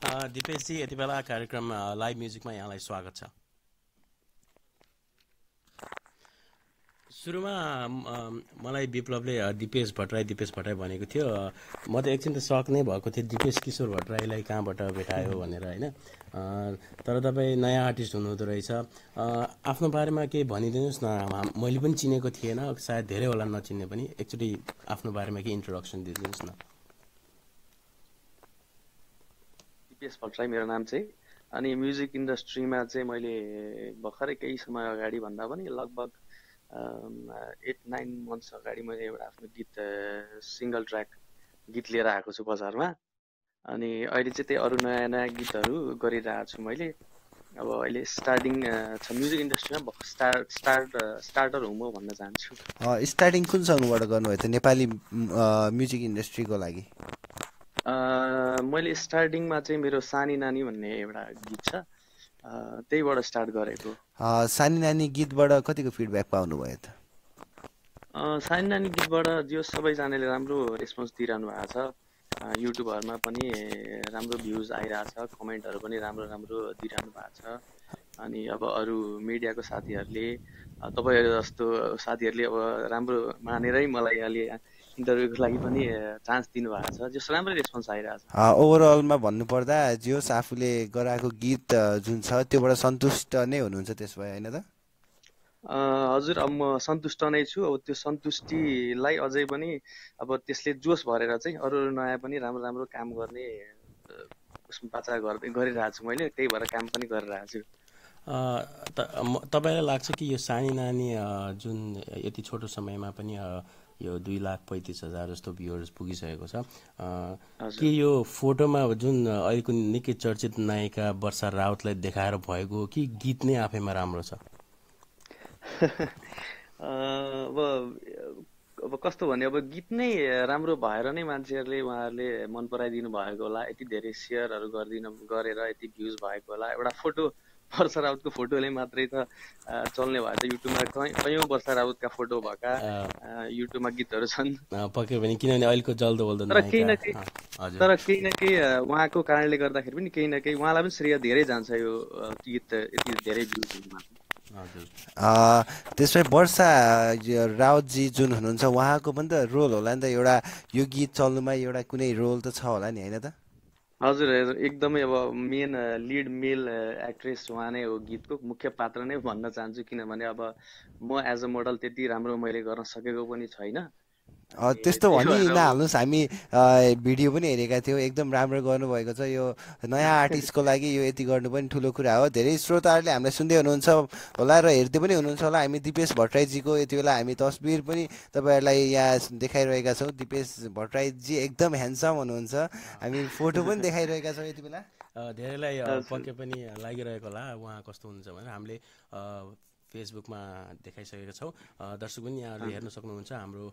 दिपेशजी यति बेला कार्यक्रम लाइभ म्युजिकमा यहाँलाई स्वागत छ। सुरुमा मलाई विप्लवले दिपेश भट्टराई भनेको थियो। म त एकछिन त सक नै भएको थियो, दिपेश किशोर भट्टराईलाई कहाँबाट भेटायो भनेर होइन। तर तपाईँ नयाँ आर्टिस्ट हुनुहुँदो रहेछ। आफ्नो बारेमा केही भनिदिनुहोस् न। मैले पनि चिनेको थिएन, सायद धेरै होला नचिन्ने पनि। एकचोटि आफ्नो बारेमा केही इन्ट्रोडक्सन दिइदिनुहोस् न। दिपेश भट्टराई मेरो नाम चाहिँ। अनि म्युजिक इन्डस्ट्रीमा चाहिँ मैले भर्खरै केही समय अगाडि भन्दा पनि लगभग 8-9 मन्थ्स अगाडि मैले एउटा आफ्नो गीत सिङ्गल ट्र्याक गीत लिएर आएको छु बजारमा। अनि अहिले चाहिँ त्यही अरू नयाँ नयाँ गीतहरू गरिरहेको छु मैले। अब अहिले स्टार्टिङ छ म्युजिक इन्डस्ट्रीमा, स्टार्टर हुँ म भन्न चाहन्छु। स्टार्टिङ कुन सङबाट गर्नुभयो त नेपाली म्युजिक इन्डस्ट्रीको लागि? मैले स्टार्टिङमा चाहिँ मेरो सानी नानी भन्ने एउटा गीत छ, त्यहीबाट स्टार्ट गरेको। सानी नानी गीतबाट कतिको फिडब्याक पाउनुभयो त? सानी नानी गीतबाट जो सबैजनाले राम्रो रेस्पोन्स दिइरहनु भएको छ। युट्युबहरूमा पनि राम्रो भ्युज आइरहेछ, कमेन्टहरू पनि राम्रो राम्रो दिइरहनु भएको छ। अनि अब अरू मिडियाको साथीहरूले, तपाईँहरू जस्तो साथीहरूले अब राम्रो मानेरै मलाई अलि इन्टरभ्यूको लागि पनि चान्स दिनुभएको छ, जस राम्रो रेस्पोन्स आइरहेछ। ओभरअलमा भन्नुपर्दा जियोस् आफूले गराएको गीत जुन छ त्योबाट सन्तुष्ट नै हुनुहुन्छ त्यसो भए, होइन त? हजुर, अब म सन्तुष्ट नै छु। अब त्यो सन्तुष्टिलाई अझै पनि अब त्यसले जोस भरेर चाहिँ अरू नयाँ पनि राम्रो राम्रो काम गर्ने बाचा गरिरहेको छु मैले। त्यही भएर काम पनि गरिरहेको छु। तपाईँलाई लाग्छ कि यो सानी नानी जुन यति छोटो समयमा पनि यो 2,35,000 जस्तो भ्युअर्स पुगिसकेको छ, कि यो फोटोमा जुन अहिलेको निकै चर्चित नायिका वर्षा राउतलाई देखाएर भएको, कि गीत नै आफैमा राम्रो छ? अब कस्तो भने, अब गीत नै राम्रो भएर नै मान्छेहरूले उहाँहरूले मन पराइदिनु भएको होला, यति धेरै सेयरहरू गरेर यति भ्युज भएको होला। एउटा फोटो वर्षा राउतको फोटोले मात्रै त चल्ने भयो त। युट्युबमा कयौँ वर्षा राउतका फोटो भएका युट्युबमा गीतहरू छन्। पक्कै पनि, किनभने अहिलेको जल्दो बल्दो तर केही न केही उहाँको कारणले गर्दाखेरि पनि केही न केही उहाँलाई पनि श्रेय धेरै जान्छ यो गीत यति धेरै भ्युज हुनुमा। त्यसमै वर्षा राउतजी जुन हुनुहुन्छ उहाँको पनि त रोल होला नि त, एउटा यो गीत चल्नुमा एउटा कुनै रोल त छ होला नि, होइन त? हजुर हजुर, एकदमै। अब मेन लिड मेल एक्ट्रेस उहाँ नै हो, गीतको मुख्य पात्र नै भन्न चाहन्छु। किनभने अब म एज अ मोडल त्यति राम्रो मैले गर्न सकेको पनि छैन। त्यस्तो भनि नहाल्नुहोस्, हामी भिडियो पनि हेरेका थियौँ, एकदम राम्रो गर्नुभएको छ। यो नयाँ आर्टिस्टको लागि यो यति गर्नु पनि ठुलो कुरा हो। धेरै श्रोताहरूले हामीलाई सुन्दै हुनुहुन्छ होला र हेर्दै पनि हुनुहुन्छ होला। हामी दिपेश भट्टराईजीको यति बेला हामी तस्बिर पनि तपाईँहरूलाई यहाँ देखाइरहेका छौँ। दिपेश भट्टराईजी एकदम ह्यान्डसम हुनुहुन्छ, हामी फोटो पनि देखाइरहेका छौँ यति बेला। धेरैलाई पक्कै पनि लागिरहेको होला उहाँ कस्तो हुनुहुन्छ भनेर। हामीले फेसबुकमा देखाइसकेका छौँ। दर्शक पनि यहाँहरूले हेर्न सक्नुहुन्छ। हाम्रो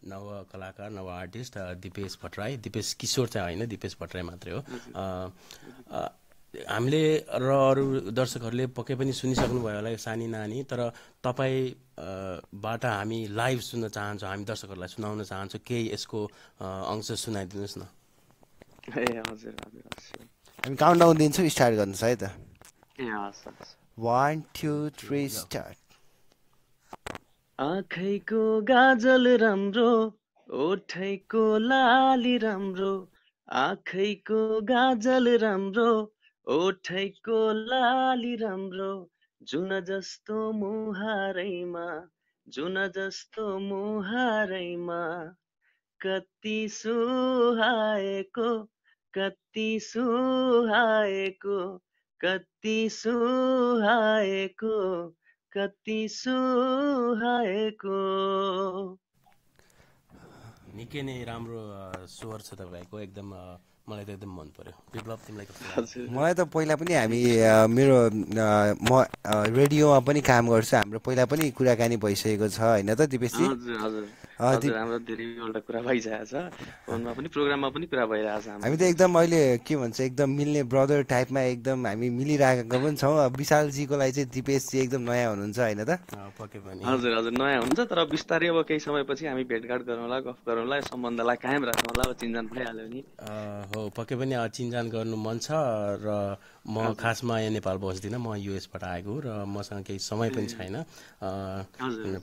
नव कलाकार, नव आर्टिस्ट दिपेश भट्टराई, दिपेश किशोर चाहिँ होइन, दिपेश भट्टराई मात्रै हो। हामीले र अरू दर्शकहरूले पक्कै पनि सुनिसक्नुभयो होला यो सानी नानी। तर तपाईँबाट हामी लाइभ सुन्न चाहन्छौँ, हामी दर्शकहरूलाई सुनाउन चाहन्छौँ। केही यसको अंश सुनाइदिनुहोस् न। हजुर हजुर, हामी काउन्टडाउन दिन्छौँ, स्टार्ट गर्नुहोस् है त। 1 2 3 स्टार्ट। आँखैको गाजल राम्रो, ओठैको लाली राम्रो, आँखैको गाजल राम्रो, ओठैको लाली राम्रो, जुन जस्तो मुहारैमा, जुन जस्तो मुहारैमा, कति सुहाएको, कति सुहाएको, कति सुहाएको, कति सुहाएको। निकै नै राम्रो स्वर छ तपाईँको, एकदम मलाई त एकदम मन पर्यो। विप्लव, तिमीलाई कस्तो लाग्यो? मलाई त पहिला पनि हामी म रेडियोमा पनि काम गर्छु, हाम्रो पहिला पनि कुराकानी भइसकेको छ, होइन त दिपेशजी? हजुर हाम्रो धेरैवटा कुरा भइसकेको छ, फोनमा पनि प्रोग्राममा पनि कुरा भइरहेको छ हामी हाम्रो। त एकदम अहिले के भन्छ एकदम मिल्ने ब्रदर टाइपमा एकदम हामी मिलिरहेको पनि छौँ। विशालजीको लागि चाहिँ दिपेशजी एकदम नयाँ हुनुहुन्छ होइन त? पक्कै पनि हजुर हजुर नयाँ हुन्छ, तर बिस्तारै अब केही समयपछि हामी भेटघाट गरौँला, गफ गरौँला, सम्बन्धलाई कायम राखौँला, अब चिन्जान भइहाल्यो नि। हो पक्कै पनि चिन्जान गर्नु मन छ र म खासमा यहाँ नेपाल बस्दिनँ, म युएसबाट आएको र मसँग केही समय पनि छैन। हजुर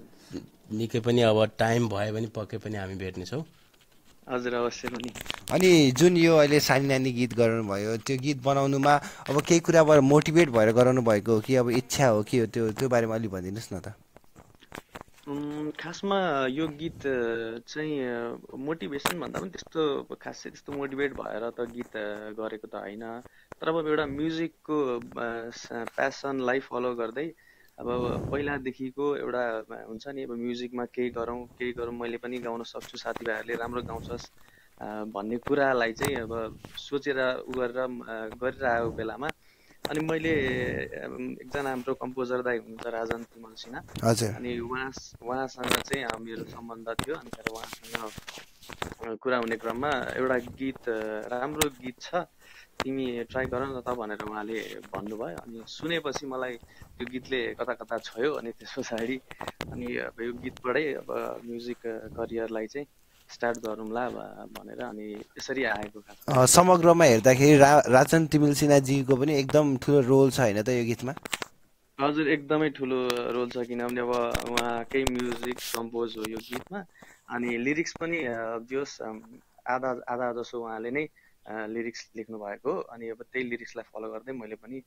निकै पनि अब टाइम भयो भने पक्कै पनि हामी भेट्नेछौँ। हजुर अवश्य पनि। अनि जुन यो अहिले सानी नानी गीत गराउनुभयो, त्यो गीत बनाउनुमा अब केही कुराबाट मोटिभेट भएर गराउनु भएको हो कि अब इच्छा हो कि त्यो बारेमा अलिक भनिदिनुहोस् न त। खासमा यो गीत चाहिँ मोटिभेसन भन्दा पनि त्यस्तो खासै त्यस्तो मोटिभेट भएर त गीत गरेको त होइन, तर अब एउटा म्युजिकको प्यासनलाई फलो गर्दै अब पहिलादेखिको एउटा हुन्छ नि, अब म्युजिकमा केही गरौँ, मैले पनि गाउन सक्छु, साथीभाइहरूले राम्रो गाउँछस् भन्ने कुरालाई चाहिँ अब सोचेर गरिरहेको बेलामा अनि मैले एकजना हाम्रो कम्पोजर दाइ हुनुहुन्छ राजन तिमल सिन्हा, अनि उहाँसँग चाहिँ मेरो सम्बन्ध थियो। अनि तर उहाँसँग कुरा हुने क्रममा एउटा गीत राम्रो गीत छ, तिमी ट्राई गर न त भनेर उहाँले भन्नुभयो। अनि सुनेपछि मलाई त्यो गीतले कता कता छोयो। अनि त्यस पछाडि अनि अब यो गीतबाटै अब म्युजिक करियरलाई चाहिँ स्टार्ट गरौँला भनेर अनि यसरी आएको। समग्रमा हेर्दाखेरि राजन तिमल सिन्हाजीको पनि एकदम ठुलो रोल छ होइन त यो गीतमा? हजुर एकदमै ठुलो रोल छ, किनभने अब उहाँकै म्युजिक कम्पोज हो यो गीतमा, अनि लिरिक्स पनि जोस् आधा जसो उहाँले नै लिरिक्स लेख्नु भएको। अनि अब त्यही लिरिक्सलाई फलो गर्दै मैले पनि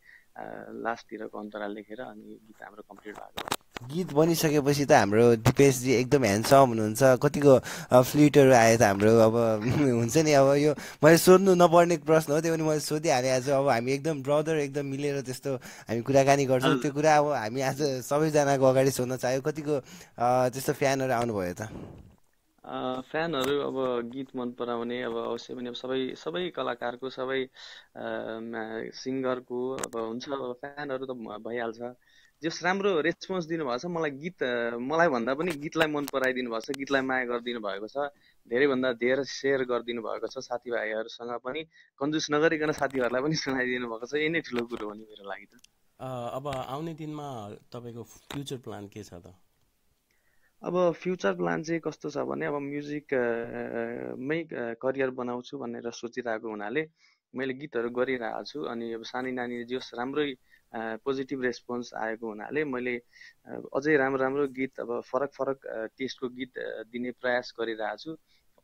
लास्टतिरको अन्तराल लेखेर अनि गीत हाम्रो कम्प्लिट भएको। गीत बनिसकेपछि त हाम्रो दिपेशजी एकदम ह्यान्डसम हुनुहुन्छ, कतिको फ्लिटहरू आयो त हाम्रो। अब हुन्छ नि, अब यो मैले सोध्नु नपर्ने प्रश्न हो, त्यो पनि मैले सोधिहालेको छु। अब हामी एकदम ब्रदर एकदम मिलेर त्यस्तो हामी कुराकानी गर्छौँ, त्यो कुरा अब हामी आज सबैजनाको अगाडि सोध्न चाह्यो, कतिको त्यस्तो फ्यानहरू आउनुभयो त? फ्यानहरू अब गीत मन पराउने अब अवश्य पनि अब सबै कलाकारको, सबै सिङ्गरको अब हुन्छ, अब फ्यानहरू त भइहाल्छ। जस राम्रो रेस्पोन्स दिनुभएको छ, मलाई भन्दा पनि गीतलाई मन पराइदिनु भएको छ, गीतलाई माया गरिदिनु भएको छ, धेरैभन्दा धेरै सेयर गरिदिनु भएको छ, साथीभाइहरूसँग पनि कन्जुस नगरिकन साथीहरूलाई पनि सुनाइदिनु भएको छ। यही नै ठुलो कुरो हो नि मेरो लागि त। अब आउने दिनमा तपाईँको फ्युचर प्लान के छ त? अब फ्युचर प्लान चाहिँ कस्तो छ भने अब म्युजिकमै करियर बनाउँछु भनेर सोचिरहेको हुनाले मैले गीतहरू गरिरहेको छु। अनि अब सानी नानी जस राम्रै पोजिटिभ रेस्पोन्स आएको हुनाले मैले अझै राम्रो गीत, अब फरक टेस्टको गीत दिने प्रयास गरिरहेको छु।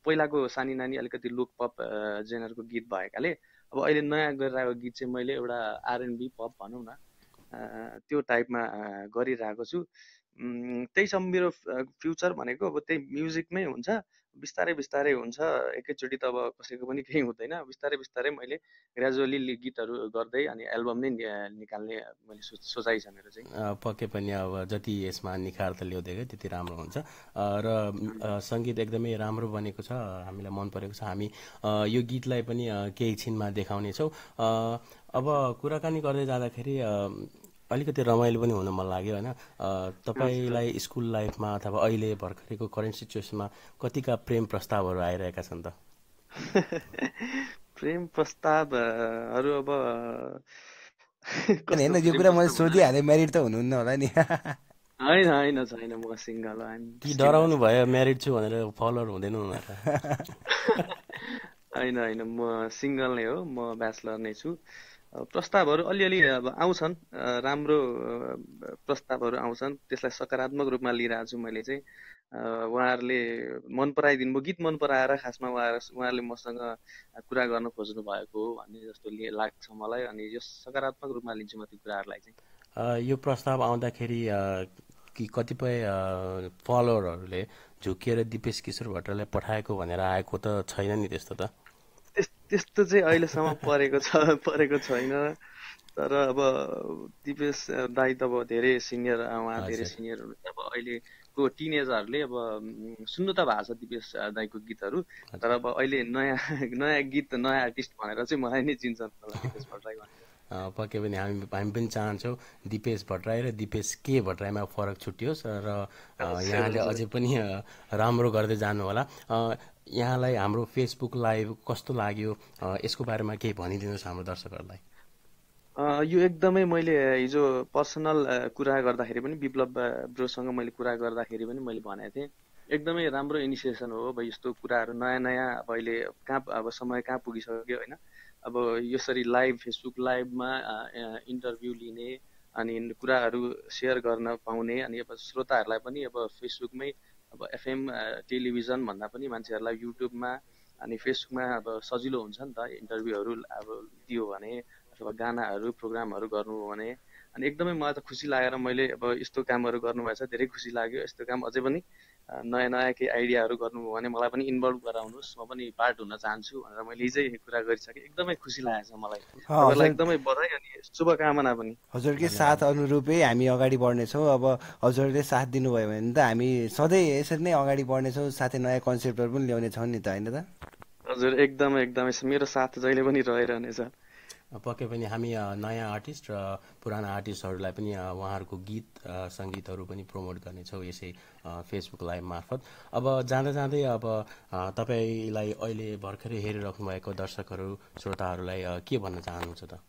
पहिलाको सानी नानी अलिकति लोक पप जेनरको गीत भएकाले अब अहिले नयाँ गरिरहेको गीत चाहिँ मैले एउटा R&B पप भनौँ न त्यो टाइपमा गरिरहेको छु। त्यही छ मेरो फ्युचर भनेको, अब त्यही म्युजिकमै हुन्छ, बिस्तारै हुन्छ, एकैचोटि त अब कसैको पनि केही हुँदैन। बिस्तारै मैले ग्रेजुअली गीतहरू गर्दै अनि एल्बम नै निकाल्ने मैले सोचाइ छ मेरो चाहिँ। पक्कै पनि अब जति यसमा निखार त ल्याउँदै त्यति राम्रो हुन्छ र सङ्गीत एकदमै राम्रो बनेको छ, हामीलाई मन परेको छ। हामी यो गीतलाई पनि केही छिनमा देखाउनेछौँ। अब कुराकानी गर्दै जाँदाखेरि अलिकति रमाइलो पनि हुन मन लाग्यो होइन? तपाईँलाई स्कुल लाइफमा अथवा अहिले भर्खरैको करेन्ट सिचुएसनमा कतिका प्रेम प्रस्तावहरू आइरहेका छन् त? प्रेम प्रस्तावहरू अब होइन, यो कुरा मैले सोधिहालेँ, म्यारिड त हुनुहुन्न होला नि? होइन छैन, म सिङ्गल हो। कि डराउनु भयो म्यारिड छु भनेर फलोअर हुँदैन उनीहरू? होइन म सिङ्गल नै हो, म ब्याचलर नै छु। प्रस्तावहरू अलिअलि अब आउँछन्, राम्रो प्रस्तावहरू आउँछन्, त्यसलाई सकारात्मक रूपमा लिइरहेको छु मैले चाहिँ। उहाँहरूले मन पराइदिनु भयो, गीत मन पराएर खासमा उहाँहरूले मसँग कुरा गर्न खोज्नु भएको हो भन्ने जस्तो लाग्छ मलाई। अनि यो सकारात्मक रूपमा लिन्छु म त्यो कुराहरूलाई चाहिँ। यो प्रस्ताव आउँदाखेरि कि कतिपय फलोअरहरूले झुकिएर दिपेश किशोर भट्टराईलाई पठाएको भनेर आएको त छैन नि त्यस्तो त? त्यस्तो चाहिँ अहिलेसम्म परेको छैन। तर अब दिपेश दाई त अब धेरै सिनियर, उहाँ धेरै सिनियर हुनुहुन्छ। अब अहिलेको टिनेजरहरूले अब सुन्नु त भएको छ दिपेश दाईको गीतहरू, तर अब अहिले नयाँ गीत नयाँ आर्टिस्ट भनेर चाहिँ मलाई नै चिन्छन् दिपेश भट्टराई भनेर। पक्कै पनि हामी पनि चाहन्छौँ दिपेश भट्टराई र दिपेश के भट्टराईमा फरक छुट्टियोस् र यहाँले अझै पनि राम्रो गर्दै जानु होला। यहाँलाई हाम्रो फेसबुक लाइभ कस्तो लाग्यो यसको बारेमा केही भनिदिनुहोस् हाम्रो दर्शकहरूलाई। यो एकदमै मैले हिजो पर्सनल कुरा गर्दाखेरि पनि विप्लव ब्रोसँग मैले कुरा गर्दाखेरि पनि मैले भनेको थिएँ एकदमै राम्रो इनिसिएसन हो। अब यस्तो कुराहरू नयाँ नयाँ अब अहिले अब समय कहाँ पुगिसक्यो होइन। अब यसरी लाइभ फेसबुक लाइभमा इन्टरभ्यू लिने अनि कुराहरू सेयर गर्न पाउने अनि अब श्रोताहरूलाई पनि अब फेसबुकमै अब एफएम टेलिभिजन भन्दा पनि मान्छेहरूलाई युट्युबमा अनि फेसबुकमा अब सजिलो हुन्छ नि त इन्टरभ्यूहरू अब दियो भने अथवा गानाहरू प्रोग्रामहरू गर्नु हो भने। अनि एकदमै मलाई त खुसी लागेर मैले अब यस्तो कामहरू गर्नुभएछ धेरै खुसी लाग्यो। यस्तो काम अझै पनि नयाँ नयाँ केही आइडियाहरू गर्नुभयो भने मलाई पनि इन्भल्भ गराउनुहोस् म पनि पार्ट हुन चाहन्छु भनेर मैले हिजै कुरा गरिसकेँ। एकदमै खुसी लागेको छ मलाई। तपाईँलाई एकदमै बधाई अनि शुभकामना पनि। हजुरकै साथ अनुरूपै हामी अगाडि बढ्नेछौँ। अब हजुरले साथ दिनुभयो भने त हामी सधैँ यसरी नै अगाडि बढ्नेछौँ साथै नयाँ कन्सेप्टहरू पनि ल्याउनेछौँ नि त होइन त। हजुर एकदमै एकदमै मेरो साथ जहिले पनि रहिरहनेछ। पक्कै पनि हामी नयाँ आर्टिस्ट र पुराना आर्टिस्टहरूलाई पनि उहाँहरूको गीत सङ्गीतहरू पनि प्रमोट गर्नेछौँ यसै फेसबुक लाइभ मार्फत। अब जाँदा जाँदै अब तपाईँलाई अहिले भर्खरै हेरिराख्नु भएको दर्शकहरू श्रोताहरूलाई के भन्न चाहनुहुन्छ त?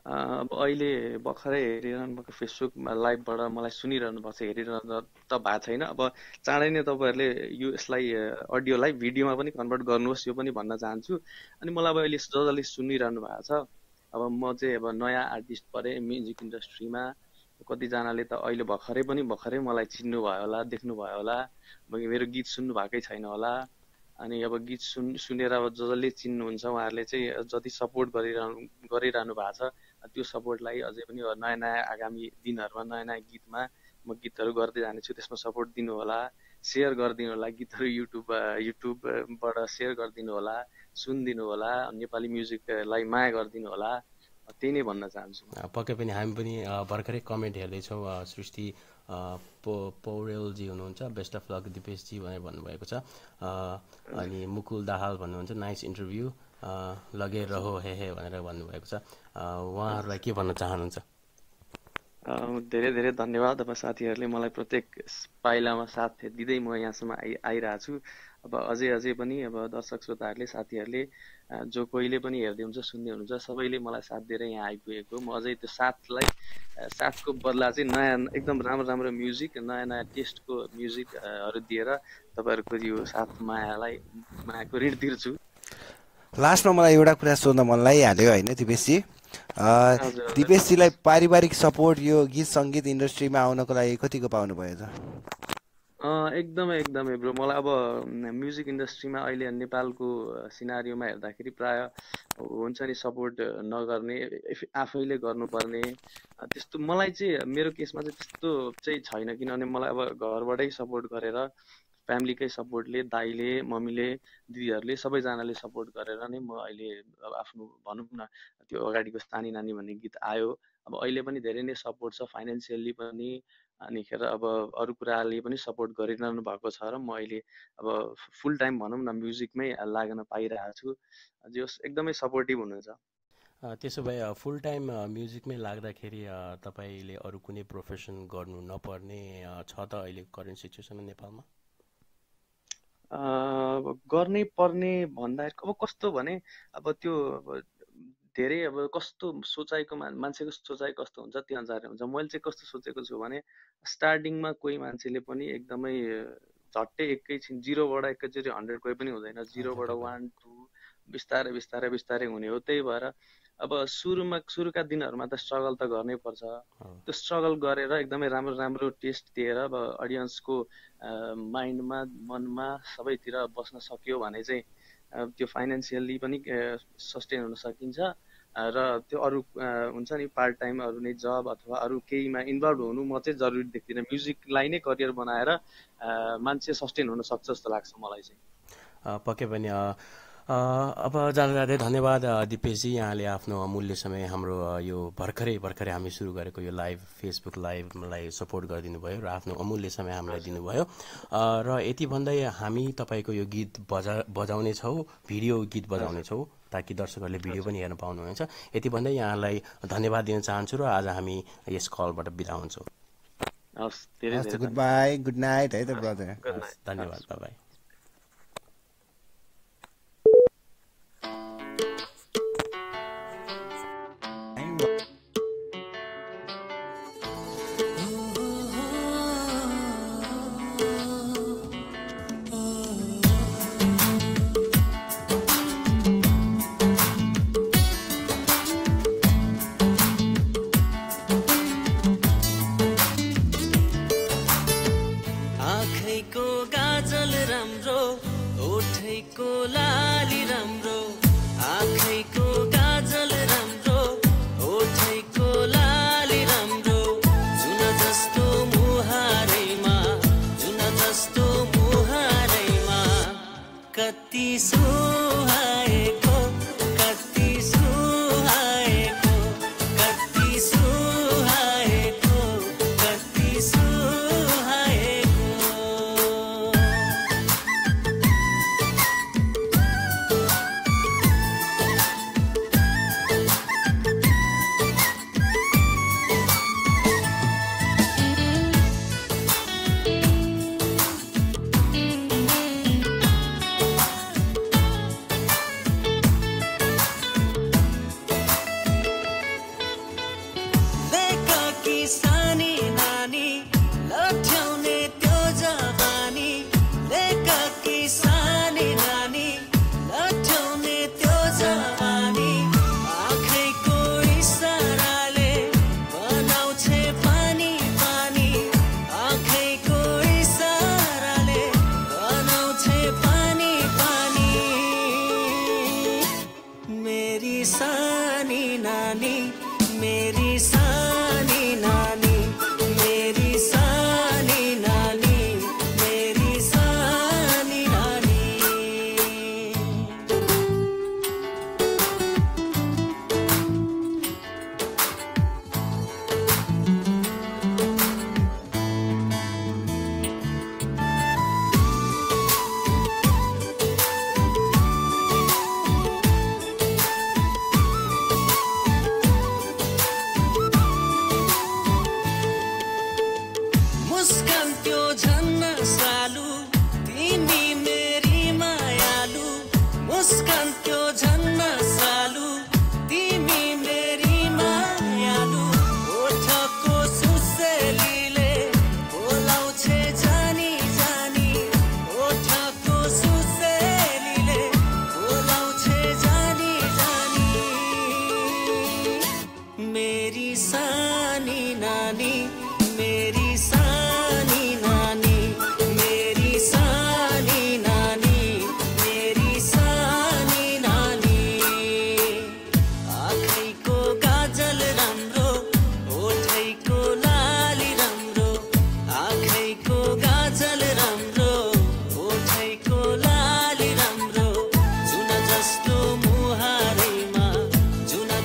अब अहिले भर्खरै हेरिरहनु भएको फेसबुक लाइभबाट मलाई सुनिरहनु भएको छ हेरिरहनु त भएको छैन। अब चाँडै नै तपाईँहरूले यसलाई अडियोलाई भिडियोमा पनि कन्भर्ट गर्नुहोस् यो पनि भन्न चाहन्छु। अनि मलाई अब अहिले जसले सुनिरहनु भएको छ अब म चाहिँ अब नयाँ आर्टिस्ट परेँ म्युजिक इन्डस्ट्रीमा। कतिजनाले त अहिले भर्खरै मलाई चिन्नुभयो होला देख्नुभयो होला मेरो गीत सुन्नु भएकै छैन होला। अनि अब गीत सुनेर अब जसले चिन्नुहुन्छ उहाँहरूले चाहिँ जति सपोर्ट गरिरहनु भएको छ त्यो सपोर्टलाई अझै पनि नयाँ नयाँ आगामी दिनहरूमा नयाँ नयाँ गीतमा म गीतहरू गर्दै जानेछु त्यसमा सपोर्ट दिनु होला सेयर गरिदिनु होला गीतहरू युट्युबबाट सेयर गरिदिनु होला सुनिदिनु होला नेपाली म्युजिकलाई माया गरिदिनु होला त्यही नै भन्न चाहन्छु। पक्कै पनि हामी पनि भर्खरै कमेन्ट हेर्दैछौँ सृष्टि पौडेलजी हुनुहुन्छ बेस्ट अफ लक दिपेशजी भनेर भन्नुभएको छ। अनि मुकुल दाहाल भन्नुहुन्छ नाइस इन्टरभ्यू लगेर रहो हे भनेर भन्नुभएको छ। उहाँहरूलाई के भन्न चाहनुहुन्छ? धेरै धेरै धन्यवाद। अब साथीहरूले मलाई प्रत्येक पाइलामा साथ दिँदै म यहाँसम्म आइरहेको छु। अब अझै पनि अब दर्शक श्रोताहरूले साथीहरूले जो कोहीले पनि हेर्दै हुन्छ सुन्दै हुनुहुन्छ सबैले मलाई साथ दिएर यहाँ आइपुगेको म अझै त्यो साथको बदला चाहिँ नयाँ एकदम राम्रो म्युजिक नयाँ नयाँ टेस्टको म्युजिकहरू दिएर तपाईँहरूको यो साथ मायाको ऋण तिर्छु। लास्टमा मलाई एउटा कुरा सोध्न मन लागिहाल्यो होइन दिपेशजी, दिपेशजीलाई पारिवारिक सपोर्ट यो गीत सङ्गीत इन्डस्ट्रीमा आउनको लागि कतिको पाउनुभयो त? एकदमै ब्रो मलाई अब म्युजिक इन्डस्ट्रीमा अहिले नेपालको सिनारीमा हेर्दाखेरि प्राय हुन्छ नि सपोर्ट नगर्ने आफैले गर्नुपर्ने त्यस्तो मलाई चाहिँ मेरो केसमा चाहिँ त्यस्तो चाहिँ छैन। किनभने मलाई अब घरबाटै सपोर्ट गरेर फ्यामिलीकै सपोर्टले दाइले मम्मीले दिदीहरूले सबैजनाले सपोर्ट गरेर नै म अहिले अब आफ्नो भनौँ न त्यो अगाडिको स्थानी नानी भन्ने गीत आयो। अब अहिले पनि धेरै नै सपोर्ट छ फाइनेन्सियल्ली पनि अनिखेर अब अरू कुराले पनि सपोर्ट गरिरहनु भएको छ र म अहिले अब फुल टाइम भनौँ न म्युजिकमै लाग्न पाइरहेको छु। जस एकदमै सपोर्टिभ हुनुहुन्छ। त्यसो भए फुल टाइम म्युजिकमै लाग्दाखेरि तपाईँले अरू कुनै प्रोफेसन गर्नु नपर्ने छ त अहिले करेन्ट सिचुएसनमा नेपालमा? गर्नै पर्ने भन्दाखेरि अब कस्तो भने अब त्यो धेरै अब कस्तो सोचाइको मान्छेको सोचाइ कस्तो हुन्छ त्यो अनुसार हुन्छ। मैले चाहिँ कस्तो सोचेको छु भने स्टार्टिङमा कोही मान्छेले पनि एकदमै झट्टै एकैछिन जिरोबाट एकैचोटि 100 कोही पनि हुँदैन। जिरोबाट 1 2 बिस्तारै हुने हो। त्यही भएर अब सुरुका दिनहरूमा त स्ट्रगल त गर्नै पर्छ। त्यो स्ट्रगल गरेर एकदमै राम्रो टेस्ट दिएर अब अडियन्सको माइन्डमा मनमा सबैतिर बस्न सक्यो भने चाहिँ त्यो फाइनेन्सियल्ली पनि सस्टेन हुन सकिन्छ र त्यो अरू हुन्छ नि पार्ट टाइम अरू नै जब अथवा अरू केहीमा इन्भल्भ हुनु म चाहिँ जरुरी देख्दिनँ। म्युजिकलाई नै करियर बनाएर मान्छे सस्टेन हुन सक्छ जस्तो लाग्छ मलाई चाहिँ। पक्कै पनि अब जाँदै धन्यवाद दिपेशजी, यहाँले आफ्नो अमूल्य समय हाम्रो यो भर्खरै हामी सुरु गरेको यो लाइभ फेसबुक लाइभलाई सपोर्ट गरिदिनु भयो र आफ्नो अमूल्य समय हामीलाई दिनुभयो। र यति भन्दै हामी तपाईँको यो गीत बजाउने छौँ, भिडियो गीत बजाउने छौँ ताकि दर्शकहरूले भिडियो पनि हेर्न पाउनुहुनेछ। यति भन्दै यहाँलाई धन्यवाद दिन चाहन्छु र आज हामी यस कलबाट बिदा हुन्छौँ। हस् धेरै धेरै गुड बाई, गुड नाइट है त ब्रदर। धन्यवाद, बाई बाई।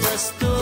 जस्तो